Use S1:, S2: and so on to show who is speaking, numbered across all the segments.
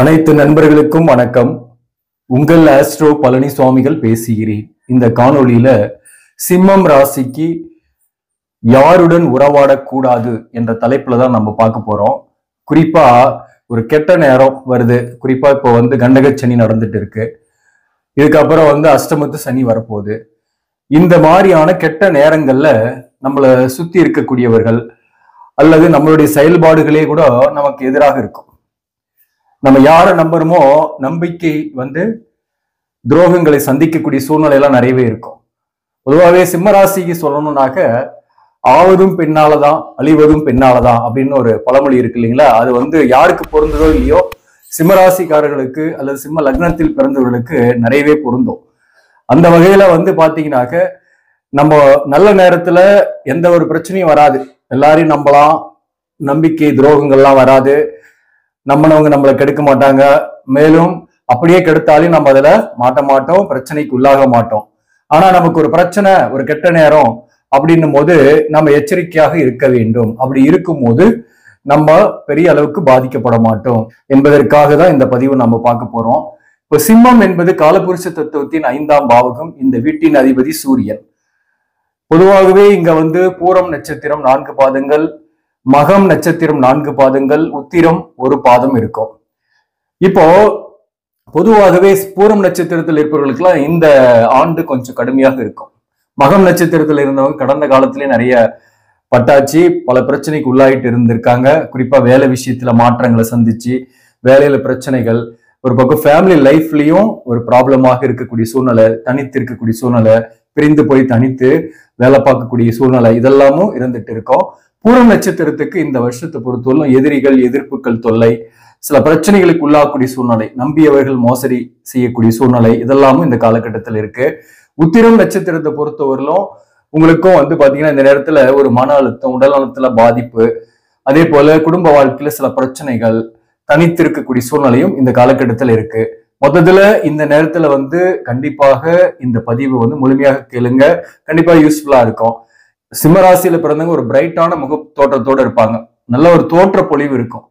S1: அனைத்து நண்பர்களுக்கும் வணக்கம். உங்கள் ஆஸ்ட்ரோ பழனிசுவாமிகள் பேசுகிறேன். இந்த காணொளியில சிம்மம் ராசிக்கு யாருடன் உறவாடக்கூடாது என்ற தலைப்புல தான் நம்ம பார்க்க போறோம். குறிப்பா ஒரு கெட்ட நேரம் வருது. குறிப்பா இப்போ கண்டக சனி நடந்துட்டு இருக்கு. இதுக்கப்புறம் அஷ்டமத்து சனி வரப்போகுது. இந்த மாதிரியான கெட்ட நேரங்கள்ல நம்மளை சுத்தி இருக்கக்கூடியவர்கள் அல்லது நம்மளுடைய செயல்பாடுகளே கூட நமக்கு எதிராக இருக்கும். நம்ம யாரை நம்புறோமோ நம்பிக்கை துரோகங்களை சந்திக்கக்கூடிய சூழ்நிலை எல்லாம் நிறையவே இருக்கும். பொதுவாகவே சிம்மராசிக்கு சொல்லணும்னாக்க ஆவதும் பெண்ணாலதான் அழிவதும் பெண்ணாலதான் அப்படின்னு ஒரு பழமொழி இருக்கு இல்லைங்களா? அது யாருக்கு பொருந்ததோ இல்லையோ சிம்மராசிக்காரர்களுக்கு அல்லது சிம்ம லக்னத்தில் பிறந்தவர்களுக்கு நிறையவே பொருந்தும். அந்த வகையில பாத்தீங்கன்னாக்க நம்ம நல்ல நேரத்துல எந்த ஒரு பிரச்சனையும் வராது. எல்லாரையும் நம்பலாம், நம்பிக்கை துரோகங்கள்லாம் வராது, நம்பினவங்க நம்மளை கெடுக்க மாட்டாங்க. மேலும் அப்படியே கெடுத்தாலும் நம்ம அதுல மாட்ட மாட்டோம், பிரச்சனைக்கு உள்ளாக மாட்டோம். ஆனா நமக்கு ஒரு பிரச்சனை, ஒரு கெட்ட நேரம் அப்படின்னும் போது நம்ம எச்சரிக்கையாக இருக்க வேண்டும். அப்படி இருக்கும் போது நம்ம பெரிய அளவுக்கு பாதிக்கப்பட மாட்டோம் என்பதற்காக தான் இந்த பதிவு நம்ம பார்க்க போறோம். இப்போ சிம்மம் என்பது காலபுருஷ தத்துவத்தின் 5ஆம் பாவகம். இந்த வீட்டின் அதிபதி சூரியன். பொதுவாகவே இங்க பூரம் நட்சத்திரம் 4 பாதங்கள், மகம் நட்சத்திரம் 4 பாதங்கள், உத்திரம் 1 பாதம் இருக்கும். இப்போ பொதுவாகவே பூரம் நட்சத்திரத்தில் இருப்பவர்களுக்கெல்லாம் இந்த ஆண்டு கொஞ்சம் கடுமையாக இருக்கும். மகம் நட்சத்திரத்தில் இருந்தவங்க கடந்த காலத்திலே நிறைய பட்டாச்சு, பல பிரச்சனைக்கு உள்ளாயிட்டு இருந்திருக்காங்க. குறிப்பா வேலை விஷயத்துல மாற்றங்களை சந்திச்சு, வேலையில பிரச்சனைகள், ஒரு பக்கம் ஃபேமிலி லைஃப்லயும் ஒரு ப்ராப்ளமாக இருக்கக்கூடிய சூழ்நிலை, தனித்து இருக்கக்கூடிய சூழ்நிலை, பிரிந்து போய் தனித்து வேலை பார்க்கக்கூடிய சூழ்நிலை, இதெல்லாமும் இருந்துட்டு இருக்கோம். பூரம் நட்சத்திரத்துக்கு இந்த வருஷத்தை பொறுத்தவரைக்கும் எதிரிகள், எதிர்ப்புகள் தொல்லை, சில பிரச்சனைகளுக்கு உள்ளாகக்கூடிய சூழ்நிலை, நம்பியவர்கள் மோசடி செய்யக்கூடிய சூழ்நிலை, இதெல்லாமும் இந்த காலகட்டத்தில் இருக்கு. உத்திரம் நட்சத்திரத்தை பொறுத்தவரையிலும் உங்களுக்கும் பாத்தீங்கன்னா இந்த நேரத்துல ஒரு மன அழுத்தம், உடல் நலத்துல பாதிப்பு, அதே போல குடும்ப வாழ்க்கையில சில பிரச்சனைகள், தனித்து இருக்கக்கூடிய சூழ்நிலையும் இந்த காலகட்டத்தில் இருக்கு. மொத்தத்துல இந்த நேரத்துல கண்டிப்பாக இந்த பதிவு முழுமையாக கேளுங்க. கண்டிப்பா யூஸ்ஃபுல்லா இருக்கும். சிம்மராசியில பிறந்தவங்க ஒரு பிரைட்டான முக தோற்றத்தோட இருப்பாங்க. நல்ல ஒரு தோற்ற பொலிவு இருக்கும்.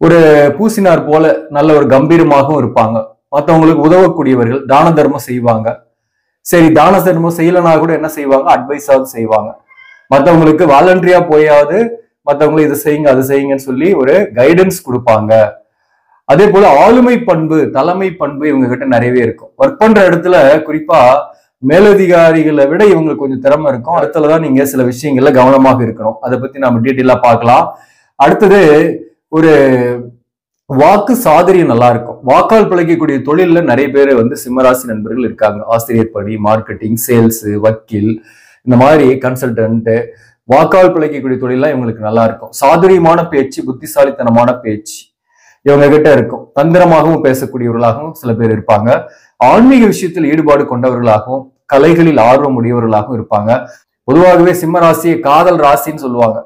S1: ஒரு பூசினார் போல நல்ல ஒரு கம்பீரமாகவும் இருப்பாங்க. மற்றவங்களுக்கு உதவக்கூடியவர்கள், தான தர்மம் செய்வாங்க. சரி, தான தர்மம் செய்யலனா கூட என்ன செய்வாங்க, அட்வைஸாவது செய்வாங்க. மற்றவங்களுக்கு வாலண்டரியா போயாவது மற்றவங்களுக்கு இது செய்யுங்க அது செய்யுங்கன்னு சொல்லி ஒரு கைடன்ஸ் கொடுப்பாங்க. அதே போல ஆளுமை பண்பு, தலைமை பண்பு இவங்க கிட்ட நிறையவே இருக்கும். ஒர்க் பண்ற இடத்துல குறிப்பா மேலதிகாரிகளை விட இவங்களுக்கு கொஞ்சம் திறமை இருக்கும். அடுத்ததான் நீங்க சில விஷயங்கள்ல கவனமாக இருக்கணும். அதை பத்தி நம்ம டீட்டெயிலா பார்க்கலாம். அடுத்தது ஒரு வாக்கு சாதுரியம் நல்லா இருக்கும். வாக்கால் பிழைக்கக்கூடிய தொழில்ல நிறைய பேர் சிம்மராசி நண்பர்கள் இருக்காங்க. ஆசிரியர் பணி, மார்க்கெட்டிங், சேல்ஸ், வக்கீல், இந்த மாதிரி கன்சல்டன்ட், வாக்கால் பிழைக்கக்கூடிய தொழிலாம் இவங்களுக்கு நல்லா இருக்கும். சாதுரியமான பேச்சு, புத்திசாலித்தனமான பேச்சு இவங்க கிட்ட இருக்கும். தந்திரமாகவும் பேசக்கூடியவர்களாகவும் சில பேர் இருப்பாங்க. ஆன்மீக விஷயத்தில் ஈடுபாடு கொண்டவர்களாகவும் கலைகளில் ஆர்வம் உடையவர்களாகவும் இருப்பாங்க. பொதுவாகவே சிம்ம ராசியை காதல் ராசின்னு சொல்லுவாங்க.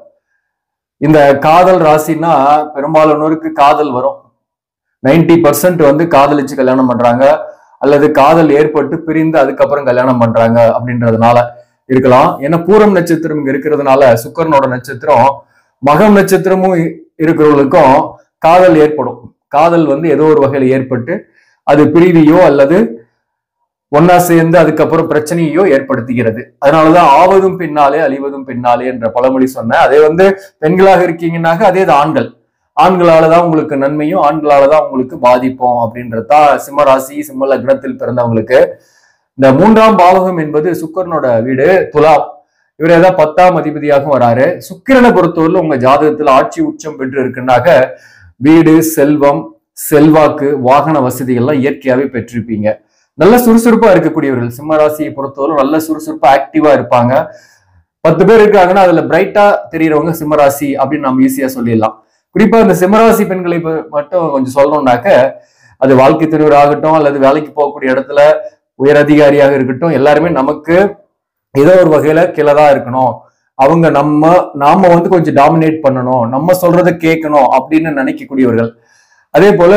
S1: இந்த காதல் ராசின்னா பெரும்பாலானோருக்கு காதல் வரும். 90% காதலிச்சு கல்யாணம் பண்றாங்க, அல்லது காதல் ஏற்பட்டு பிரிந்து அதுக்கப்புறம் கல்யாணம் பண்றாங்க அப்படின்றதுனால இருக்கலாம். ஏன்னா பூரம் நட்சத்திரம் இங்க இருக்கிறதுனால, சுக்கரனோட நட்சத்திரம், மகம் நட்சத்திரமும் இருக்கிறவங்களுக்கும் காதல் ஏற்படும். காதல் ஏதோ ஒரு வகையில ஏற்பட்டு அது பிரிவையோ அல்லது ஒன்னா சேர்ந்து அதுக்கப்புறம் பிரச்சனையோ ஏற்படுத்துகிறது. அதனாலதான் ஆவதும் பின்னாலே அழிவதும் பின்னாலே என்ற பழமொழி சொன்னேன். அதே பெண்களாக இருக்கீங்கன்னாக்க அதே ஆண்கள், ஆண்களாலதான் உங்களுக்கு நன்மையும் ஆண்களாலதான் உங்களுக்கு பாதிப்போம் அப்படின்றதா சிம்மராசி, சிம்ம லக்னத்தில் பிறந்தவங்களுக்கு. இந்த 3ஆம் பாவகம் என்பது சுக்கிரனோட வீடு, துலாம். இவர் ஏதாவது 10ஆம் அதிபதியாகவும் வராரு. சுக்கிரனை பொறுத்தவரை உங்க ஜாதகத்துல ஆட்சி உச்சம் பெற்று இருக்குன்னாக்க வீடு, செல்வம், செல்வாக்கு, வாகன வசதிகள்லாம் இயற்கையாவே பெற்றிருப்பீங்க. நல்ல சுறுசுறுப்பா இருக்கக்கூடியவர்கள். சிம்மராசியை பொறுத்தவரை நல்ல சுறுசுறுப்பா ஆக்டிவா இருப்பாங்க. 10 பேர் இருக்காங்கன்னா அதுல பிரைட்டா தெரியறவங்க சிம்மராசி அப்படின்னு நம்ம ஈஸியா சொல்லிடலாம். குறிப்பா இந்த சிம்மராசி பெண்களை மட்டும் கொஞ்சம் சொல்லணும்னாக்க, அது வாழ்க்கை துணைவர் ஆகட்டும் அல்லது வேலைக்கு போகக்கூடிய இடத்துல உயர் அதிகாரியாக இருக்கட்டும், எல்லாருமே நமக்கு ஏதோ ஒரு வகையில கீழதான் இருக்கணும். அவங்க நாம கொஞ்சம் டாமினேட் பண்ணணும், நம்ம சொல்றதை கேட்கணும் அப்படின்னு நினைக்கக்கூடியவர்கள். அதே போல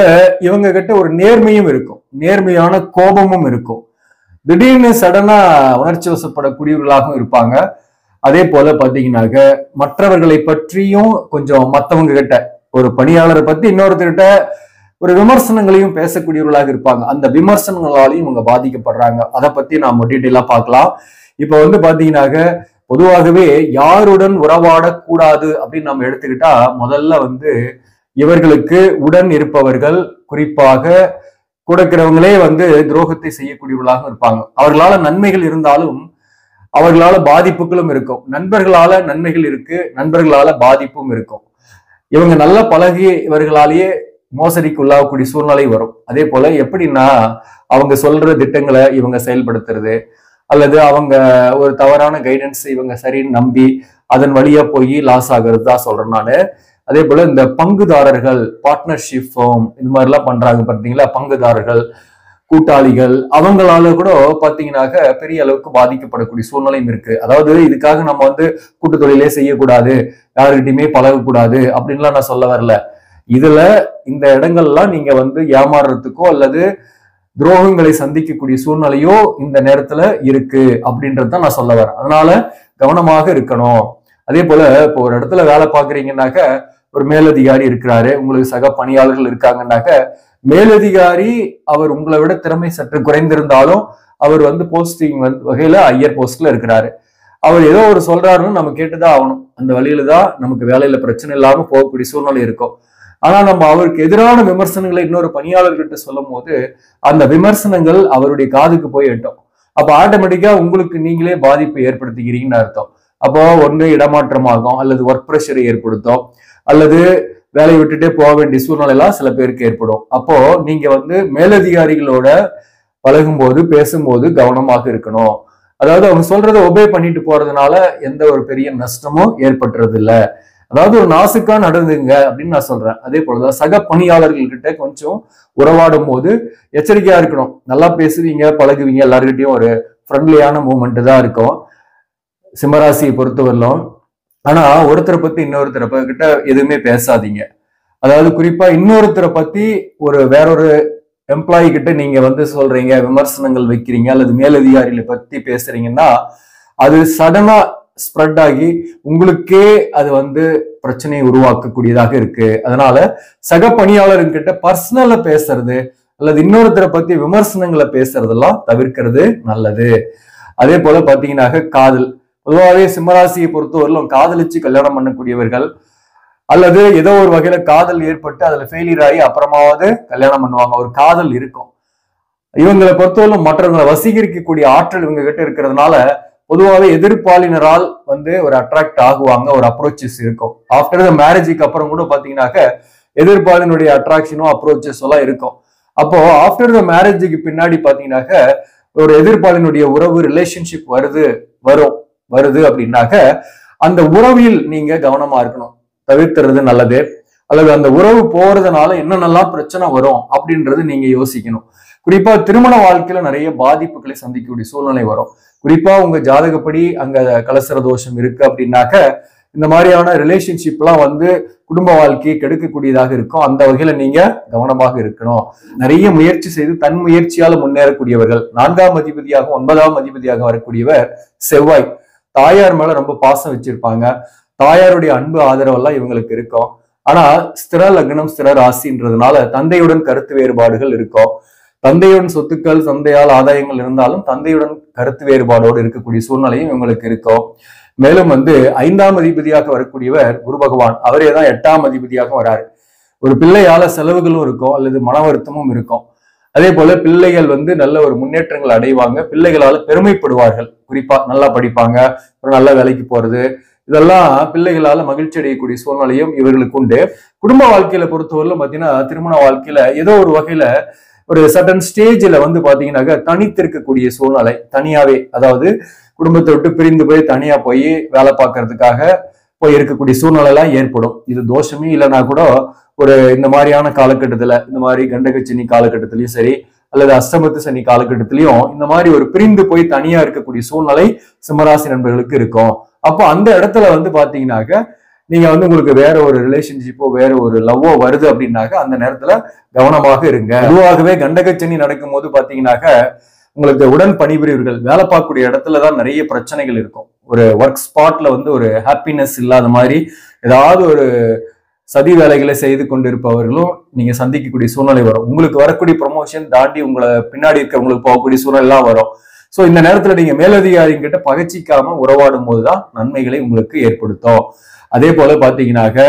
S1: இவங்க கிட்ட ஒரு நேர்மையும் இருக்கும், நேர்மையான கோபமும் இருக்கும். திடீர்னு சடனா உணர்ச்சி வசப்படக்கூடியவர்களாகவும் இருப்பாங்க. அதே போல பாத்தீங்கன்னாக்க மற்றவர்களை பற்றியும் கொஞ்சம் மற்றவங்க கிட்ட, ஒரு பணியாளரை பத்தி இன்னொருத்தர்கிட்ட ஒரு விமர்சனங்களையும் பேசக்கூடியவர்களாக இருப்பாங்க. அந்த விமர்சனங்களாலையும் இவங்க பாதிக்கப்படுறாங்க. அதை பத்தி நாம டீட்டெயிலா பார்க்கலாம். இப்ப வந்து பாத்தீங்கன்னாக்க பொதுவாகவே யாருடன் உறவாடக்கூடாது அப்படின்னு நம்ம எடுத்துக்கிட்டா முதல்ல வந்து இவர்களுக்கு உடன் இருப்பவர்கள், குறிப்பாக கூட இருக்கிறவங்களே வந்து துரோகத்தை செய்யக்கூடியவர்களாக இருப்பாங்க. அவர்களால நன்மைகள் இருந்தாலும் அவர்களால பாதிப்புகளும் இருக்கும். நண்பர்களால நன்மைகள் இருக்கு, நண்பர்களால பாதிப்பும் இருக்கும். இவங்க நல்லா பழகி இவர்களாலேயே மோசடிக்கு உள்ளாகக்கூடிய சூழ்நிலை வரும். அதே போல எப்படின்னா அவங்க சொல்ற திட்டங்களை இவங்க செயல்படுத்துறது, அல்லது அவங்க ஒரு தவறான கைடன்ஸ் இவங்க சரின்னு நம்பி அதன் வழியா போய் லாஸ் ஆகிறது தான் சொல்றேன் நானு. அதே போல இந்த பங்குதாரர்கள், பார்ட்னர்ஷிப் ஃபார்ம், இந்த மாதிரி எல்லாம் பண்றாங்க பார்த்தீங்களா, பங்குதாரர்கள், கூட்டாளிகள், அவங்களால கூட பாத்தீங்கன்னாக்க பெரிய அளவுக்கு பாதிக்கப்படக்கூடிய சூழ்நிலையும் இருக்கு. அதாவது இதுக்காக நம்ம வந்து கூட்டு தொழிலே செய்யக்கூடாது, யாருக்கிட்டையுமே பழகக்கூடாது அப்படின்லாம் நான் சொல்ல வரல. இதுல இந்த இடங்கள்லாம் நீங்க வந்து ஏமாறுறதுக்கோ அல்லது துரோகங்களை சந்திக்கக்கூடிய சூழ்நிலையோ இந்த நேரத்துல இருக்கு அப்படின்றத நான் சொல்ல வரேன். அதனால கவனமாக இருக்கணும். அதே போல இப்போ ஒரு இடத்துல வேலை பார்க்குறீங்கன்னாக்க ஒரு மேலதிகாரி இருக்கிறாரு, உங்களுக்கு சக பணியாளர்கள் இருக்காங்கன்னாக்க மேலதிகாரி அவர் உங்களை விட திறமை சற்று குறைந்திருந்தாலும் அவர் வந்து போஸ்டிங் வந்து வகையில ஹையர் போஸ்ட்ல இருக்கிறாரு. அவர் ஏதோ ஒரு சொல்றாருன்னு நம்ம கேட்டுதான் ஆகணும். அந்த வழியில தான் நமக்கு வேலையில பிரச்சனை இல்லாம போகக்கூடிய சூழ்நிலை இருக்கும். ஆனா நம்ம அவருக்கு எதிரான விமர்சனங்களை இன்னொரு பணியாளர்கிட்ட சொல்லும் போது அந்த விமர்சனங்கள் அவருடைய காதுக்கு போய் எட்டும். அப்ப ஆட்டோமேட்டிக்கா உங்களுக்கு நீங்களே பாதிப்பு ஏற்படுத்திக்கிறீங்கன்னு அர்த்தம். அப்போ ஒன்று இடமாற்றமாகும், அல்லது ஒர்க் ப்ரெஷரை ஏற்படுத்தும், அல்லது வேலையை விட்டுட்டே போக வேண்டிய சூழ்நிலை எல்லாம் சில பேருக்கு ஏற்படும். அப்போ நீங்க வந்து மேலதிகாரிகளோட பழகும் போது பேசும்போது கவனமாக இருக்கணும். அதாவது அவங்க சொல்றதை ஒபே பண்ணிட்டு போறதுனால எந்த ஒரு பெரிய நஷ்டமும் ஏற்பட்டுறது இல்லை. அதாவது ஒரு நாசுக்கா நடந்துங்க அப்படின்னு நான் சொல்றேன். அதே போலதான் சக பணியாளர்கள் கிட்ட கொஞ்சம் உறவாடும் போது எச்சரிக்கையா இருக்கணும். நல்லா பேசுவீங்க, பழகுவீங்க, எல்லாருக்கிட்டையும் ஒரு ஃப்ரெண்ட்லியான மூமெண்ட் தான் இருக்கும் சிம்மராசியை பொறுத்தவரையிலும். ஆனா ஒருத்தரை பத்தி இன்னொருத்தரை கிட்ட எதுவுமே பேசாதீங்க. அதாவது குறிப்பா இன்னொருத்தரை பத்தி ஒரு வேறொரு எம்ப்ளாயி கிட்ட நீங்க வந்து சொல்றீங்க, விமர்சனங்கள் வைக்கிறீங்க, அல்லது மேலதிகாரிகளை பத்தி பேசுறீங்கன்னா அது சடனா ஸ்ப்ரெட் ஆகி உங்களுக்கே அது வந்து பிரச்சனையை உருவாக்கக்கூடியதாக இருக்கு. அதனால சக பணியாளர்கிட்ட பர்சனலா பேசுறது அல்லது இன்னொருத்தரை பத்தி விமர்சனங்களை பேசுறதெல்லாம் தவிர்க்கிறது நல்லது. அதே போல பாத்தீங்கன்னாக்க காதல், பொதுவாகவே சிம்மராசியை பொறுத்தவரையிலும் காதலிச்சு கல்யாணம் பண்ணக்கூடியவர்கள் அல்லது ஏதோ ஒரு வகையில காதல் ஏற்பட்டு அதுல ஃபெயிலியர் ஆகி அப்புறமாவது கல்யாணம் பண்ணுவாங்க. ஒரு காதல் இருக்கும். இவங்களை பொறுத்தவரையிலும் மற்றவங்களை வசீகரிக்கக்கூடிய ஆற்றல் இவங்க கிட்ட இருக்கிறதுனால பொதுவாகவே எதிர்பாலினரால் வந்து ஒரு அட்ராக்ட் ஆகுவாங்க, ஒரு அப்ரோச்சஸ் இருக்கும். ஆஃப்டர் த மேரேஜுக்கு அப்புறம் கூட பாத்தீங்கன்னாக்க எதிர்பாலினுடைய அட்ராக்ஷனும் அப்ரோச்சஸ் எல்லாம் இருக்கும். அப்போ ஆஃப்டர் த மேரேஜுக்கு பின்னாடி பாத்தீங்கன்னாக்க ஒரு எதிர்பாலினுடைய உறவு ரிலேஷன்ஷிப் வருது அப்படின்னாக்க அந்த உறவில் நீங்க கவனமா இருக்கணும், தவிர்த்துறது நல்லது. அல்லது அந்த உறவு போறதுனால என்னென்னலாம் பிரச்சனை வரும் அப்படின்றது நீங்க யோசிக்கணும். குறிப்பா திருமண வாழ்க்கையில நிறைய பாதிப்புகளை சந்திக்கக்கூடிய சூழ்நிலை வரும். குறிப்பா உங்க ஜாதகப்படி அங்க கலசர தோஷம் இருக்கு அப்படின்னாக்க இந்த மாதிரியான ரிலேஷன்ஷிப் எல்லாம் வந்து குடும்ப வாழ்க்கையை கெடுக்கக்கூடியதாக இருக்கும். அந்த வகையில நீங்க கவனமாக இருக்கணும். நிறைய முயற்சி செய்து தன் முயற்சியால முன்னேறக்கூடியவர்கள். 4ஆம் அதிபதியாக 9ஆம் அதிபதியாக வரக்கூடியவர் செவ்வாய். தாயார் மேல ரொம்ப பாசம் வச்சிருப்பாங்க. தாயாருடைய அன்பு ஆதரவெல்லாம் இவங்களுக்கு இருக்கும். ஆனா ஸ்திர லக்னம், ஸ்திர ராசின்றதுனால தந்தையுடன் கருத்து வேறுபாடுகள் இருக்கும். தந்தையுடன் சொத்துக்கள், தந்தையால் ஆதாயங்கள் இருந்தாலும் தந்தையுடன் கருத்து வேறுபாடோடு இருக்கக்கூடிய சூழ்நிலையும் இவங்களுக்கு இருக்கும். மேலும் வந்து 5ஆம் அதிபதியாக வரக்கூடியவர் குரு பகவான், அவரே தான் 8ஆம் அதிபதியாக வராரு. ஒரு பிள்ளையால செலவுகளும் இருக்கும், அல்லது மன வருத்தமும் இருக்கும். அதே போல பிள்ளைகள் வந்து நல்ல ஒரு முன்னேற்றங்கள் அடைவாங்க, பிள்ளைகளால பெருமைப்படுவார்கள். குறிப்பா நல்லா படிப்பாங்க, ஒரு நல்ல வேலைக்கு போறது, இதெல்லாம் பிள்ளைகளால மகிழ்ச்சி அடையக்கூடிய சூழ்நிலையும் இவர்களுக்கு உண்டு. குடும்ப வாழ்க்கையில பொறுத்தவரையிலும் பாத்தீங்கன்னா திருமண வாழ்க்கையில ஏதோ ஒரு வகையில ஒரு சர்டன் ஸ்டேஜ்ல வந்து பாத்தீங்கன்னாக்க தனித்திருக்கக்கூடிய சூழ்நிலை, தனியாவே, அதாவது குடும்பத்தை விட்டு பிரிந்து போய் தனியா போய் வேலை பார்க்கறதுக்காக போய் இருக்கக்கூடிய சூழ்நிலை எல்லாம் ஏற்படும். இது தோஷமே இல்லைன்னா கூட ஒரு இந்த மாதிரியான காலகட்டத்துல, இந்த மாதிரி கண்டக சனி காலகட்டத்திலயும் சரி, அல்லது அஷ்டமத்து சனி காலகட்டத்திலயும் இந்த மாதிரி ஒரு பிரிந்து போய் தனியா இருக்கக்கூடிய சூழ்நிலை சிம்மராசி நண்பர்களுக்கு இருக்கும். அப்போ அந்த இடத்துல வந்து பாத்தீங்கன்னாக்க நீங்க வந்து உங்களுக்கு வேற ஒரு ரிலேஷன்ஷிப்போ வேற ஒரு லவ்வோ வருது அப்படின்னாக்க அந்த நேரத்துல கவனமாக இருங்க. பொதுவாகவே கண்டகச்சனி நடக்கும் போது பாத்தீங்கன்னாக்க உங்களுக்கு உடன் பணிபுரியவர்கள் வேலை பார்க்கக்கூடிய இடத்துலதான் நிறைய பிரச்சனைகள் இருக்கும். ஒரு ஒர்க் ஸ்பாட்ல வந்து ஒரு ஹாப்பினஸ் இல்லாத மாதிரி, ஏதாவது ஒரு சதி வேலைகளை செய்து கொண்டிருப்பவர்களும் நீங்க சந்திக்கக்கூடிய சூழ்நிலை வரும். உங்களுக்கு வரக்கூடிய ப்ரொமோஷன் தாண்டி உங்களை பின்னாடி இருக்கிறவங்களுக்கு போகக்கூடிய சூழ்நிலாம் வரும். ஸோ இந்த நேரத்துல நீங்க மேலதிகாரிகிட்ட பகச்சிக்காம உறவாடும் போதுதான் நன்மைகளை உங்களுக்கு ஏற்படுத்தும். அதே போல பாத்தீங்கன்னாக்க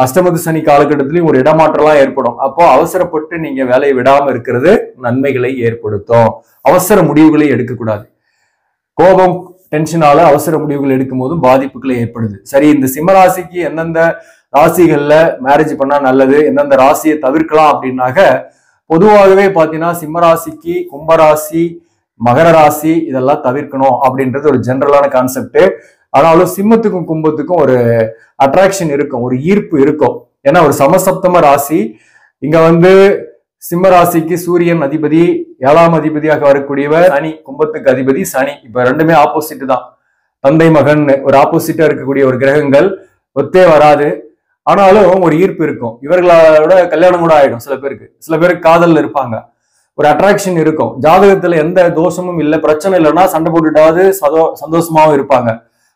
S1: அஷ்டமத்து சனி காலகட்டத்திலையும் ஒரு இடமாற்றம்லாம் ஏற்படும். அப்போ அவசரப்பட்டு நீங்க வேலையை விடாம இருக்கிறது நன்மைகளை ஏற்படுத்தும். அவசர முடிவுகளை எடுக்கக்கூடாது. கோபம் டென்ஷனால அவசர முடிவுகள் எடுக்கும் போதும் பாதிப்புகளை ஏற்படுது. சரி, இந்த சிம்மராசிக்கு எந்தெந்த ராசிகள்ல மேரேஜ் பண்ணா நல்லது, எந்தெந்த ராசியை தவிர்க்கலாம் அப்படின்னாக்க, பொதுவாகவே பாத்தீங்கன்னா சிம்மராசிக்கு கும்பராசி, மகர ராசி இதெல்லாம் தவிர்க்கணும் அப்படின்றது ஒரு ஜெனரலான கான்செப்ட். ஆனாலும் சிம்மத்துக்கும் கும்பத்துக்கும் ஒரு அட்ராக்ஷன் இருக்கும், ஒரு ஈர்ப்பு இருக்கும். ஏன்னா ஒரு சமசப்தம ராசி. இங்க சிம்ம ராசிக்கு சூரியன் அதிபதி, 7ஆம் அதிபதியாக வரக்கூடியவர் சனி, கும்பத்துக்கு அதிபதி சனி. இப்ப ரெண்டுமே ஆப்போசிட் தான். தந்தை மகன் ஒரு ஆப்போசிட்டா இருக்கக்கூடிய ஒரு கிரகங்கள் ஒத்தே வராது. ஆனாலும் ஒரு ஈர்ப்பு இருக்கும். இவர்களோட கல்யாணம் கூட ஆயிடும். சில பேருக்கு காதல்ல இருப்பாங்க, ஒரு அட்ராக்ஷன் இருக்கும். ஜாதகத்துல எந்த தோஷமும் இல்லை, பிரச்சனை இல்லைன்னா சண்டை போட்டுட்டாவது சந்தோஷமாவும் இருப்பாங்க.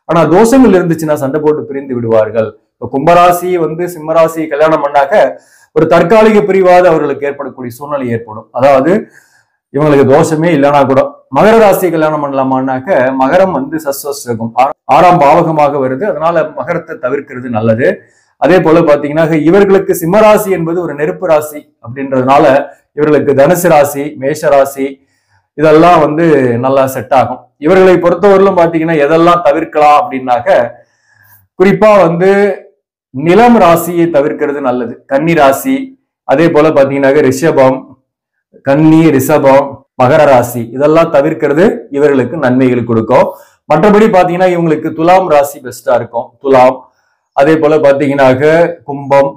S1: ஆனா தோஷங்கள் இருந்துச்சுன்னா சண்டை போட்டு பிரிந்து விடுவார்கள். இப்ப கும்பராசி சிம்மராசி கல்யாணம் பண்ணாக்க ஒரு தற்காலிக பிரிவாத அவர்களுக்கு ஏற்படக்கூடிய சூழ்நிலை ஏற்படும். அதாவது இவங்களுக்கு தோஷமே இல்லைன்னா கூட. மகர ராசி கல்யாணம் பண்ணலாமான்னாக்க மகரம் சஸ்வஸ்ரகம் 6ஆம் பாவகமாக வருது. அதனால மகரத்தை தவிர்க்கிறது நல்லது. அதே போல பாத்தீங்கன்னா இவர்களுக்கு சிம்மராசி என்பது ஒரு நெருப்பு ராசி அப்படின்றதுனால இவர்களுக்கு தனுசு ராசி, மேஷ ராசி இதெல்லாம் நல்லா செட் ஆகும். இவர்களை பொறுத்தவரையிலும் பாத்தீங்கன்னா எதெல்லாம் தவிர்க்கலாம் அப்படின்னாக்க, குறிப்பா நிலம் ராசியை தவிர்க்கிறது நல்லது. கன்னி ராசி, அதே போல பாத்தீங்கன்னா ரிஷபம், கன்னி, ரிஷபம், மகர ராசி இதெல்லாம் தவிர்க்கிறது இவர்களுக்கு நன்மைகள் கொடுக்கும். மற்றபடி பாத்தீங்கன்னா இவங்களுக்கு துலாம் ராசி பெஸ்டா இருக்கும். துலாம், அதே போல பாத்தீங்கன்னாக்க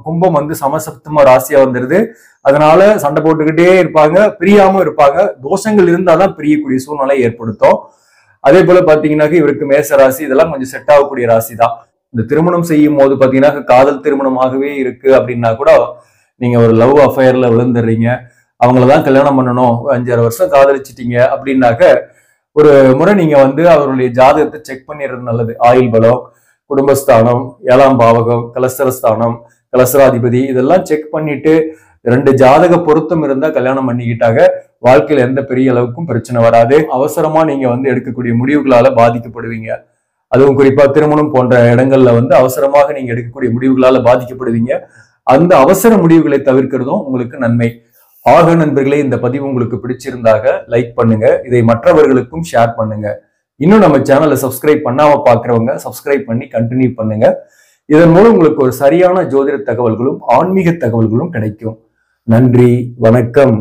S1: கும்பம் சமசப்தம ராசியா வந்துருது. அதனால சண்டை போட்டுக்கிட்டே இருப்பாங்க, பிரியாம இருப்பாங்க. தோஷங்கள் இருந்தாதான் பிரியக்கூடிய சூழ்நிலை ஏற்படுத்தும். அதே போல பாத்தீங்கன்னாக்க இவருக்கு மேச ராசி இதெல்லாம் கொஞ்சம் செட் ஆகக்கூடிய ராசி தான். இந்த திருமணம் செய்யும் போது பாத்தீங்கன்னா காதல் திருமணமாகவே இருக்கு அப்படின்னா கூட நீங்க ஒரு லவ் அஃபேர்ல விழுந்துடுறீங்க, அவங்களதான் கல்யாணம் பண்ணணும், 5-6 வருஷம் காதலிச்சிட்டீங்க அப்படின்னாக்க ஒரு முறை நீங்க அவருடைய ஜாதகத்தை செக் பண்ணிடுறது நல்லது. ஆயுள் பலம், குடும்பஸ்தானம், 7ஆம் பாவகம், கலஸ்தரஸ்தானம், கலஸ்தராதிபதி இதெல்லாம் செக் பண்ணிட்டு 2 ஜாதக பொருத்தம் இருந்தா கல்யாணம் பண்ணிக்கிட்டாக வாழ்க்கையில எந்த பெரிய அளவுக்கும் பிரச்சனை வராது. அவசரமா நீங்க எடுக்கக்கூடிய முடிவுகளால பாதிக்கப்படுவீங்க. அதுவும் குறிப்பா திருமணம் போன்ற இடங்கள்ல அவசரமாக நீங்க எடுக்கக்கூடிய முடிவுகளால பாதிக்கப்படுவீங்க. அந்த அவசர முடிவுகளை தவிர்க்கிறதும் உங்களுக்கு நன்மை. ஆக நண்பர்களே, இந்த பதிவு உங்களுக்கு பிடிச்சிருந்தாக லைக் பண்ணுங்க, இதை மற்றவர்களுக்கும் ஷேர் பண்ணுங்க. இன்னும் நம்ம சேனலை சப்ஸ்கிரைப் பண்ணாம பாக்குறவங்க சப்ஸ்கிரைப் பண்ணி கண்டினியூ பண்ணுங்க. இதன் மூலம் உங்களுக்கு ஒரு சரியான ஜோதிட தகவல்களும் ஆன்மீக தகவல்களும் கிடைக்கும். நன்றி, வணக்கம்.